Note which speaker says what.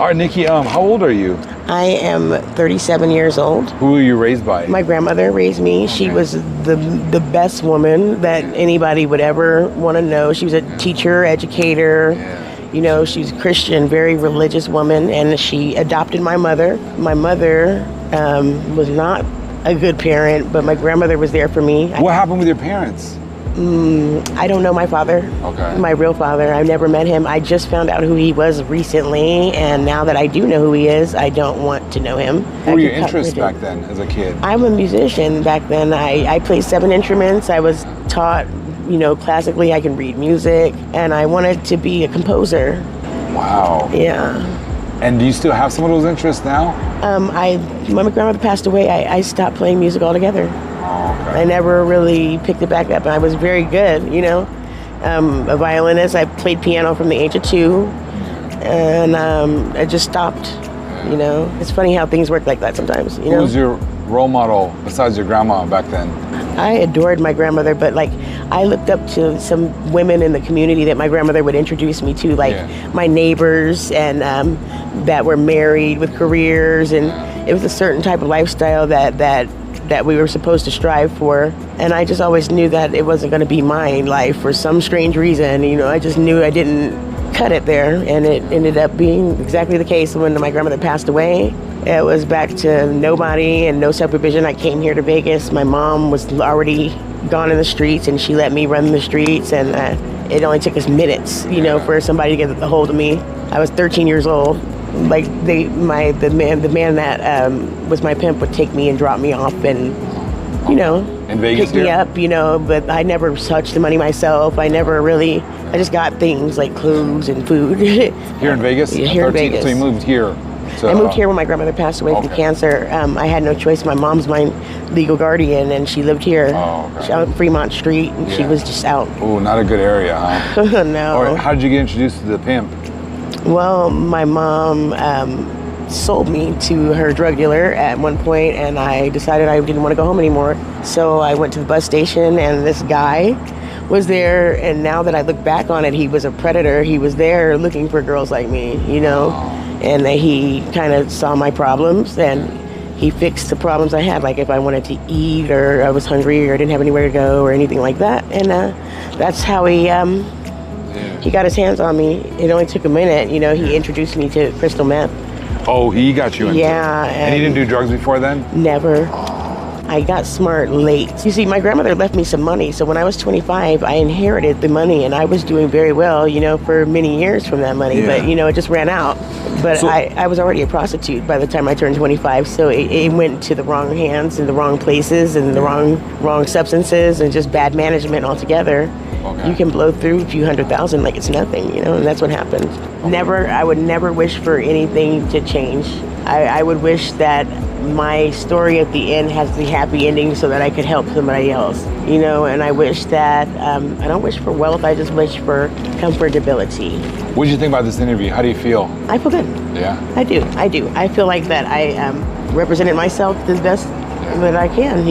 Speaker 1: All right, Nikki, how old are you?
Speaker 2: I am 37 years old.
Speaker 1: Who were you raised by?
Speaker 2: My grandmother raised me.
Speaker 1: Okay.
Speaker 2: She was the best woman that anybody would ever want to know. She was a teacher, educator.
Speaker 1: Yeah.
Speaker 2: You know, she's a Christian, very religious woman, and she adopted my mother. My mother was not a good parent, but my grandmother was there for me.
Speaker 1: What happened with your parents?
Speaker 2: I don't know my father,
Speaker 1: Okay.
Speaker 2: my real father. I've never met him. I just found out who he was recently, and now that I do know who he is, I don't want to know him.
Speaker 1: What were your interests back then as a kid?
Speaker 2: I'm a musician back then. I played 7 instruments. I was taught, classically. I can read music, and I wanted to be a composer.
Speaker 1: Wow.
Speaker 2: Yeah.
Speaker 1: And do you still have some of those interests now?
Speaker 2: When my grandmother passed away, I stopped playing music altogether.
Speaker 1: Oh, okay.
Speaker 2: I never really picked it back up, and I was very good, a violinist. I played piano from the age of 2, and I just stopped, It's funny how things work like that sometimes,
Speaker 1: Who was your role model besides your grandma back then?
Speaker 2: I adored my grandmother, but I looked up to some women in the community that my grandmother would introduce me to, my neighbors, and that were married with careers, and it was a certain type of lifestyle that we were supposed to strive for. And I just always knew that it wasn't going to be my life for some strange reason. I just knew I didn't cut it there, and it ended up being exactly the case. When my grandmother passed away, it was back to nobody and no supervision. I came here to Vegas. My mom was already gone in the streets, and she let me run the streets, and it only took us minutes, for somebody to get a hold of me. I was 13 years old. The man that was my pimp would take me and drop me off, and
Speaker 1: in Vegas,
Speaker 2: pick me up, but I never touched the money myself. I just got things like clothes and food.
Speaker 1: Here in Vegas?
Speaker 2: Yeah, here in Vegas.
Speaker 1: So you moved here?
Speaker 2: I moved here when my grandmother passed away from cancer. I had no choice. My mom's my legal guardian, and she lived here.
Speaker 1: Oh, okay.
Speaker 2: She out on Fremont Street, and she was just out.
Speaker 1: Oh, not a good area, huh?
Speaker 2: No.
Speaker 1: Or how did you get introduced to the pimp?
Speaker 2: Well, my mom sold me to her drug dealer at one point, and I decided I didn't want to go home anymore. So I went to the bus station, and this guy was there, and now that I look back on it, he was a predator. He was there looking for girls like me, and he kind of saw my problems, and he fixed the problems I had, like if I wanted to eat, or I was hungry, or I didn't have anywhere to go, or anything like that. And that's how he got his hands on me. It only took a minute. He introduced me to crystal meth.
Speaker 1: Oh, he got you into it.
Speaker 2: Yeah.
Speaker 1: And he didn't do drugs before then?
Speaker 2: Never. I got smart late. You see, my grandmother left me some money, so when I was 25, I inherited the money, and I was doing very well, for many years from that money, but, it just ran out. But I was already a prostitute by the time I turned 25, so it went to the wrong hands and the wrong places and the wrong substances and just bad management altogether. Okay. You can blow through a few $100,000 like it's nothing, and that's what happened. I would never wish for anything to change. I would wish that my story at the end has the happy ending so that I could help somebody else, and I wish that, I don't wish for wealth, I just wish for comfortability.
Speaker 1: What did you think about this interview? How do you feel?
Speaker 2: I feel good.
Speaker 1: Yeah?
Speaker 2: I do. I feel like that I represented myself the best that I can,